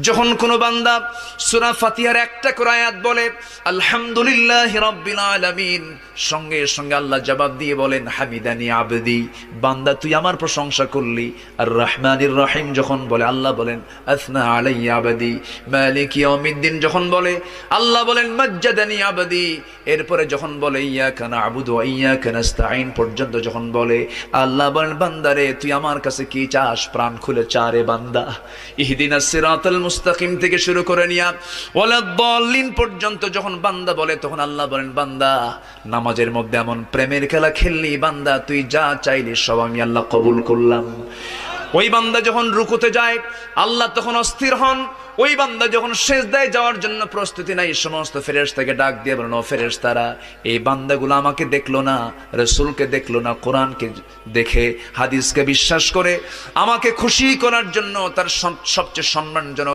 যখন কোনো বান্দা সূরা ফাতিহার একটা করে আয়াত বলে আলহামদুলিল্লাহি রাব্বিল আলামিন, সঙ্গে সঙ্গে আল্লাহ জবাব দিয়ে বলেন হামিদানি আবদি, বান্দা তুই আমার প্রশংসা করলি। আর রহমানির রহিম যখন বলে আল্লাহ বলেন আসনা আলাইয়া আবদি। মালিক ইয়াউমিদ্দিন যখন বলে আল্লাহ বলেন মাজ্জাদানি আবদি। এরপরে যখন বলে ইয়াকা না'বুদু ওয়া ইয়াকা নাস্তাঈন পর্যন্ত যখন বলে আল্লাহ বলেন বান্দারে তুই আমার কাছে কি চাস, প্রাণ খুলে চারে বান্দা। ইহদিনাস সিরাতাল মুস্তাকিম থেকে শুরু করে নিয়া ওয়ালাদ-দাল্লিন পর্যন্ত যখন বান্দা বলে তখন আল্লাহ বলেন বান্দা নামাজের মধ্যে এমন প্রেমের খেলা খেললি বান্দা, তুই যা চাইলি সব আমি আল্লাহ কবুল করলাম। ওই বান্দা যখন রুকুতে যায় আল্লাহ তখন অস্থির হন। ওই বান্দা যখন সিজদায় যাওয়ার জন্য প্রস্তুতি নাই, সমস্ত ফেরেশতাকে ডাক দিয়ে বলেন ও ফেরেশতারা, এই বান্দাগুলো আমাকে দেখলো না, রাসূলকে দেখলো না, কোরআনকে দেখে হাদিসকে বিশ্বাস করে আমাকে খুশি করার জন্য তার সবচেয়ে সম্মানজনক